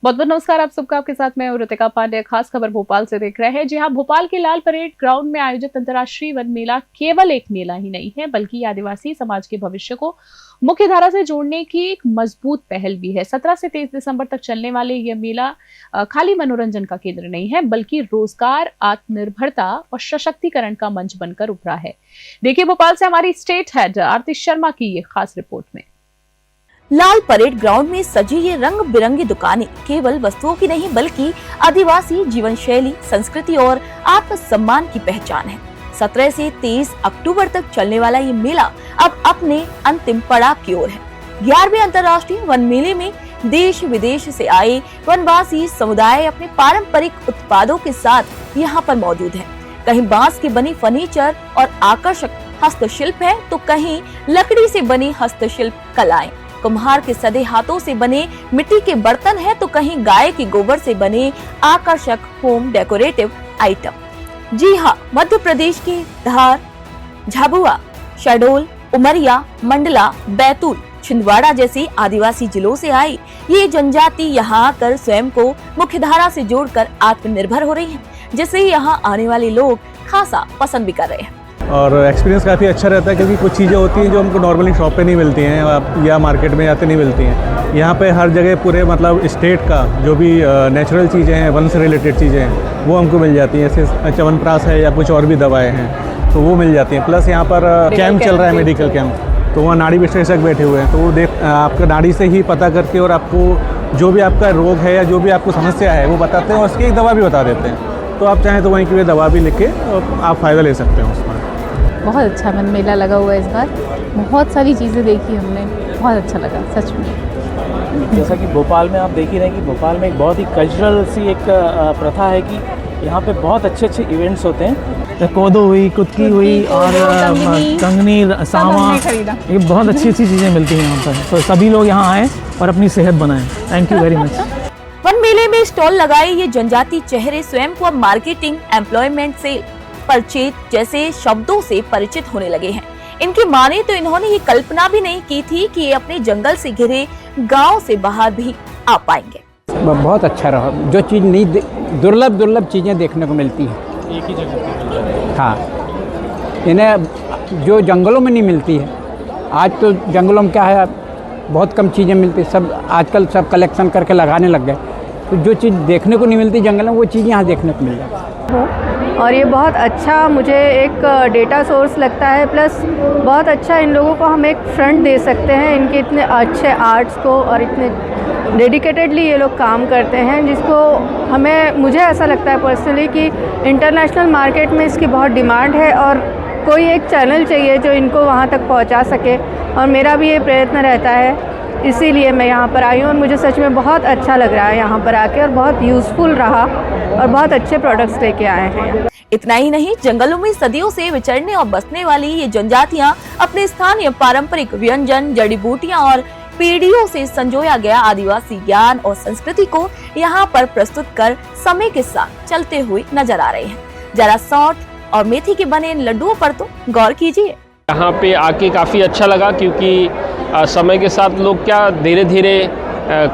बहुत बहुत नमस्कार आप सबका। आपके साथ मैं ऋतिका पांडे। खास खबर भोपाल से देख रहे हैं। जी हाँ, भोपाल के लाल परेड ग्राउंड में आयोजित अंतर्राष्ट्रीय वन मेला केवल एक मेला ही नहीं है, बल्कि आदिवासी समाज के भविष्य को मुख्य धारा से जोड़ने की एक मजबूत पहल भी है। 17 से 23 दिसंबर तक चलने वाले यह मेला खाली मनोरंजन का केंद्र नहीं है, बल्कि रोजगार, आत्मनिर्भरता और सशक्तिकरण का मंच बनकर उभरा है। देखिए भोपाल से हमारी स्टेट हेड आरती शर्मा की ये खास रिपोर्ट में। लाल परेड ग्राउंड में सजी ये रंग बिरंगी दुकानें केवल वस्तुओं की नहीं, बल्कि आदिवासी जीवन शैली, संस्कृति और आत्मसम्मान की पहचान है। 17 से 23 अक्टूबर तक चलने वाला ये मेला अब अपने अंतिम पड़ाव की ओर है। 11वें अंतर्राष्ट्रीय वन मेले में देश विदेश से आए वनवासी समुदाय अपने पारंपरिक उत्पादों के साथ यहाँ पर मौजूद है। कहीं बांस की बनी फर्नीचर और आकर्षक हस्तशिल्प है, तो कहीं लकड़ी से बनी हस्तशिल्प कलाएं, कुम्हार के सदे हाथों से बने मिट्टी के बर्तन है, तो कहीं गाय के गोबर से बने आकर्षक होम डेकोरेटिव आइटम। जी हाँ, मध्य प्रदेश के धार, झाबुआ, शहडोल, उमरिया, मंडला, बैतूल, छिंदवाड़ा जैसे आदिवासी जिलों से आई ये जनजाति यहाँ आकर स्वयं को मुख्य धारा से जोड़कर आत्मनिर्भर हो रही है, जिसे यहाँ आने वाले लोग खासा पसंद भी कर रहे हैं। और एक्सपीरियंस काफ़ी अच्छा रहता है, क्योंकि कुछ चीज़ें होती हैं जो हमको नॉर्मली शॉप पे नहीं मिलती हैं या मार्केट में जाते नहीं मिलती हैं। यहाँ पे हर जगह पूरे मतलब स्टेट का जो भी नेचुरल चीज़ें हैं, वन से रिलेटेड चीज़ें हैं, वो हमको मिल जाती हैं। जैसे च्यवनप्राश है या कुछ और भी दवाएं हैं, तो वो मिल जाती हैं। प्लस यहाँ पर कैंप चल रहा है, मेडिकल कैंप, तो वहाँ नाड़ी विशेषज्ञ बैठे हुए हैं, तो वो आपका नाड़ी से ही पता करके और आपको जो भी आपका रोग है या जो भी आपको समस्या है वो बताते हैं और उसकी एक दवा भी बता देते हैं। तो आप चाहें तो वहीं की दवा भी लिख के आप फ़ायदा ले सकते हैं उसमें। बहुत अच्छा मन मेला लगा हुआ है इस बार। बहुत सारी चीज़ें देखी हमने, बहुत अच्छा लगा सच में। जैसा कि भोपाल में आप देख ही रहे हैं कि भोपाल में एक बहुत ही कल्चरल सी एक प्रथा है कि यहाँ पे बहुत अच्छे अच्छे इवेंट्स होते हैं। कोदो हुई, कुत्की हुई और कंगनी, सावा, ये बहुत अच्छी अच्छी चीज़ें मिलती हैं यहाँ पर। तो सभी लोग यहाँ आएँ और अपनी सेहत बनाएं। Thank you very much. One मेले में स्टॉल लगाए ये जनजाति चेहरे स्वयं को अब मार्केटिंग, एम्प्लॉयमेंट, सेल, परचेज जैसे शब्दों से परिचित होने लगे हैं। इनकी माने तो इन्होंने ये कल्पना भी नहीं की थी कि ये अपने जंगल से घिरे गांव से बाहर भी आ पाएंगे। बहुत अच्छा रहा। जो चीज़ नहीं, दुर्लभ चीज़ें देखने को मिलती हैं एक ही जगह। हाँ, इन्हें जो जंगलों में नहीं मिलती है। आज तो जंगलों में क्या है, बहुत कम चीज़ें मिलती, सब आजकल सब कलेक्शन करके लगाने लग गए। तो जो चीज़ देखने को नहीं मिलती जंगल में, वो चीज़ यहाँ देखने को मिल जाती है। और ये बहुत अच्छा मुझे एक डेटा सोर्स लगता है। प्लस बहुत अच्छा इन लोगों को हम एक फ्रंट दे सकते हैं, इनके इतने अच्छे आर्ट्स को, और इतने डेडिकेटेडली ये लोग काम करते हैं, जिसको मुझे ऐसा लगता है पर्सनली कि इंटरनेशनल मार्केट में इसकी बहुत डिमांड है और कोई एक चैनल चाहिए जो इनको वहाँ तक पहुँचा सके। और मेरा भी ये प्रयत्न रहता है, इसीलिए मैं यहाँ पर आई हूँ और मुझे सच में बहुत अच्छा लग रहा है यहाँ पर आके, और बहुत यूज़फुल रहा और बहुत अच्छे प्रोडक्ट्स लेके आए हैं। इतना ही नहीं, जंगलों में सदियों से विचरने और बसने वाली ये जनजातियां अपने स्थानीय पारंपरिक व्यंजन, जड़ी बूटियां और पीढ़ियों से संजोया गया आदिवासी ज्ञान और संस्कृति को यहाँ पर प्रस्तुत कर समय के साथ चलते हुए नजर आ रहे हैं। जरा सौंठ और मेथी के बने इन लड्डुओं पर तो गौर कीजिए। यहाँ पे आके काफ़ी अच्छा लगा, क्योंकि समय के साथ लोग क्या धीरे धीरे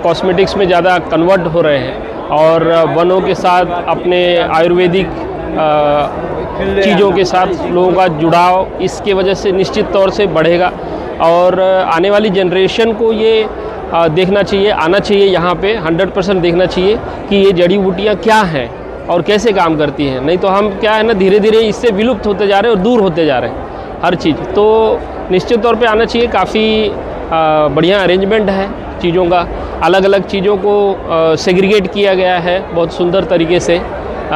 कॉस्मेटिक्स में ज़्यादा कन्वर्ट हो रहे हैं और वनों के साथ अपने आयुर्वेदिक चीज़ों के साथ लोगों का जुड़ाव इसके वजह से निश्चित तौर से बढ़ेगा। और आने वाली जनरेशन को ये देखना चाहिए, आना चाहिए यहाँ पे, 100% देखना चाहिए कि ये जड़ी बूटियाँ क्या हैं और कैसे काम करती हैं। नहीं तो हम क्या है ना, धीरे धीरे इससे विलुप्त होते जा रहे हैं और दूर होते जा रहे हैं हर चीज़। तो निश्चित तौर पे आना चाहिए। काफ़ी बढ़िया अरेंजमेंट है चीज़ों का, अलग अलग चीज़ों को सेग्रीगेट किया गया है बहुत सुंदर तरीके से,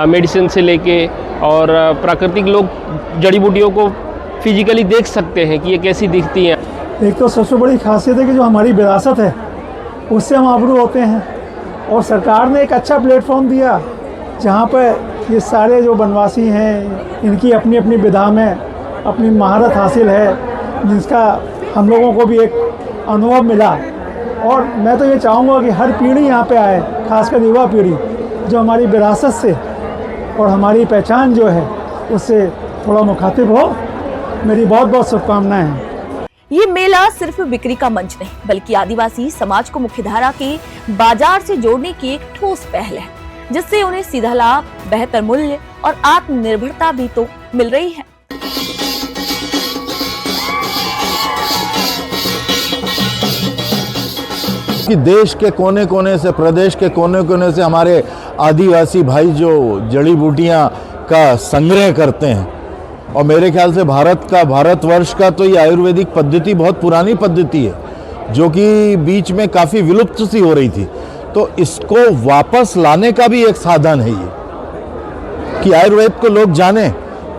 मेडिसिन से लेके, और प्राकृतिक लोग जड़ी बूटियों को फिजिकली देख सकते हैं कि ये कैसी दिखती हैं। एक तो सबसे बड़ी खासियत है कि जो हमारी विरासत है उससे हम आबरू होते हैं, और सरकार ने एक अच्छा प्लेटफॉर्म दिया जहाँ पर ये सारे जो वनवासी हैं इनकी अपनी अपनी विधा में अपनी महारत हासिल है, जिसका हम लोगों को भी एक अनुभव मिला। और मैं तो ये चाहूँगा कि हर पीढ़ी यहाँ पे आए, खासकर युवा पीढ़ी, जो हमारी विरासत से और हमारी पहचान जो है उससे थोड़ा मुखातिब हो। मेरी बहुत बहुत शुभकामनाएं हैं। ये मेला सिर्फ बिक्री का मंच नहीं बल्कि आदिवासी समाज को मुख्यधारा के बाजार से जोड़ने की एक ठोस पहल है, जिससे उन्हें सीधा लाभ, बेहतर मूल्य और आत्मनिर्भरता भी तो मिल रही है। कि देश के कोने कोने से, प्रदेश के कोने कोने से हमारे आदिवासी भाई जो जड़ी बूटियां का संग्रह करते हैं, और मेरे ख्याल से भारतवर्ष का तो ये आयुर्वेदिक पद्धति बहुत पुरानी पद्धति है जो कि बीच में काफ़ी विलुप्त सी हो रही थी। तो इसको वापस लाने का भी एक साधन है ये कि आयुर्वेद को लोग जानें,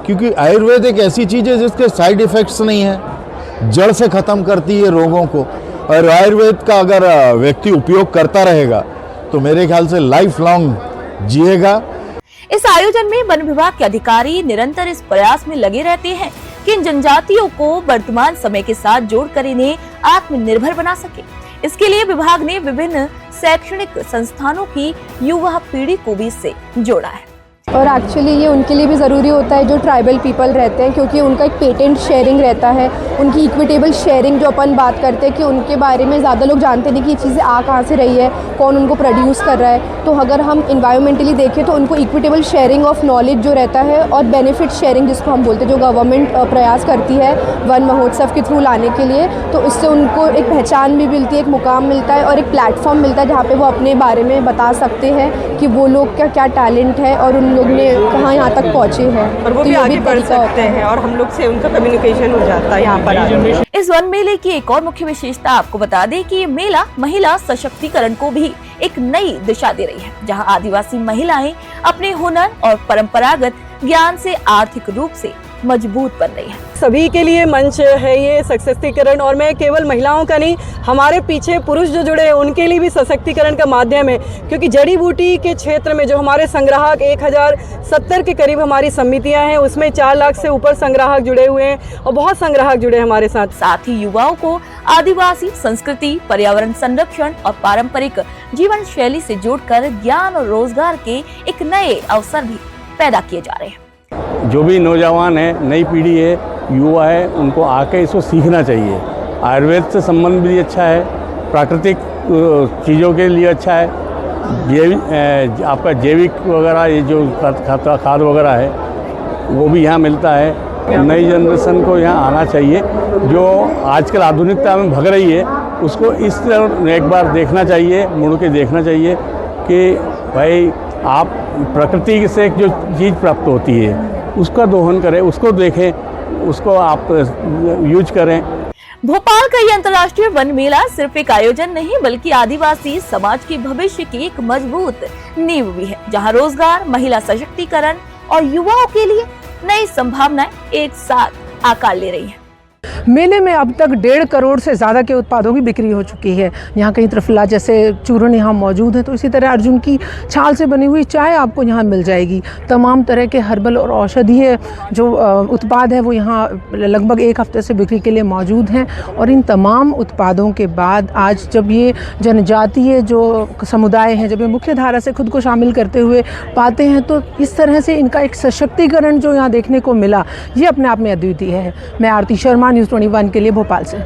क्योंकि आयुर्वेद एक ऐसी चीज़ है जिसके साइड इफ़ेक्ट्स नहीं है, जड़ से ख़त्म करती है रोगों को। और आयुर्वेद का अगर व्यक्ति उपयोग करता रहेगा तो मेरे ख्याल से लाइफ लॉन्ग जिएगा। इस आयोजन में वन विभाग के अधिकारी निरंतर इस प्रयास में लगे रहते हैं कि इन जनजातियों को वर्तमान समय के साथ जोड़कर इन्हें आत्मनिर्भर बना सके। इसके लिए विभाग ने विभिन्न शैक्षणिक संस्थानों की युवा पीढ़ी को भी इससे जोड़ा है। और एक्चुअली ये उनके लिए भी ज़रूरी होता है जो ट्राइबल पीपल रहते हैं, क्योंकि उनका एक पेटेंट शेयरिंग रहता है, उनकी इक्विटेबल शेयरिंग जो अपन बात करते हैं कि उनके बारे में ज़्यादा लोग जानते नहीं कि ये चीज़ें आ कहाँ से रही है, कौन उनको प्रोड्यूस कर रहा है। तो अगर हम इन्वायरमेंटली देखें तो उनको इक्विटेबल शेयरिंग ऑफ नॉलेज जो रहता है और बेनिफिट शेयरिंग जिसको हम बोलते हैं, जो गवर्नमेंट प्रयास करती है वन महोत्सव के थ्रू लाने के लिए, तो इससे उनको एक पहचान भी मिलती है, एक मुकाम मिलता है और एक प्लेटफॉर्म मिलता है जहाँ पर वो अपने बारे में बता सकते हैं कि वो लोग का क्या टैलेंट है और उन लोग ने कहाँ यहाँ तक पहुँचे हैं, और वो भी आगे बढ़ सकते हैं और हम लोग से उनका कम्युनिकेशन हो जाता है यहाँ पर। इस वन मेले की एक और मुख्य विशेषता आपको बता दें कि ये मेला महिला सशक्तिकरण को भी एक नई दिशा दे रही है, जहाँ आदिवासी महिलाएं अपने हुनर और परंपरागत ज्ञान से आर्थिक रूप से मजबूत बन रही है। सभी के लिए मंच है ये सशक्तिकरण, और मैं केवल महिलाओं का नहीं, हमारे पीछे पुरुष जो जुड़े हैं उनके लिए भी सशक्तिकरण का माध्यम है, क्योंकि जड़ी बूटी के क्षेत्र में जो हमारे संग्राहक 1070 के करीब हमारी समितियां हैं, उसमें 4 लाख से ऊपर संग्राहक जुड़े हुए हैं और बहुत संग्राहक जुड़े हमारे साथ ही युवाओं को आदिवासी संस्कृति, पर्यावरण संरक्षण और पारंपरिक जीवन शैली से जोड़कर ज्ञान और रोजगार के एक नए अवसर भी पैदा किए जा रहे हैं। जो भी नौजवान है, नई पीढ़ी है, युवा है, उनको आके इसको सीखना चाहिए। आयुर्वेद से संबंध भी अच्छा है, प्राकृतिक चीज़ों के लिए अच्छा है, आपका जैविक वगैरह ये जो खाद वगैरह है वो भी यहाँ मिलता है। नई जनरेशन को यहाँ आना चाहिए, जो आजकल आधुनिकता में भग रही है उसको इस तरह एक बार देखना चाहिए, मुड़ के देखना चाहिए कि भाई आप प्रकृति से जो चीज़ प्राप्त होती है उसका दोहन करें, उसको देखें, उसको आप यूज करें। भोपाल का ये अंतर्राष्ट्रीय वन मेला सिर्फ एक आयोजन नहीं बल्कि आदिवासी समाज के भविष्य की एक मजबूत नींव भी है, जहां रोजगार, महिला सशक्तिकरण और युवाओं के लिए नई संभावनाएं एक साथ आकार ले रही हैं। मेले में अब तक 1.5 करोड़ से ज़्यादा के उत्पादों की बिक्री हो चुकी है। यहाँ कई त्रिफला जैसे चूर्ण यहाँ मौजूद है, तो इसी तरह अर्जुन की छाल से बनी हुई चाय आपको यहाँ मिल जाएगी। तमाम तरह के हर्बल और औषधीय जो उत्पाद है वो यहाँ लगभग 1 हफ्ते से बिक्री के लिए मौजूद हैं। और इन तमाम उत्पादों के बाद आज जब ये जनजातीय जो समुदाय हैं, जब ये मुख्य धारा से खुद को शामिल करते हुए पाते हैं, तो इस तरह से इनका एक सशक्तिकरण जो यहाँ देखने को मिला, ये अपने आप में अद्वितीय है। मैं आरती शर्मा, न्यूज़ 21 के लिए भोपाल से।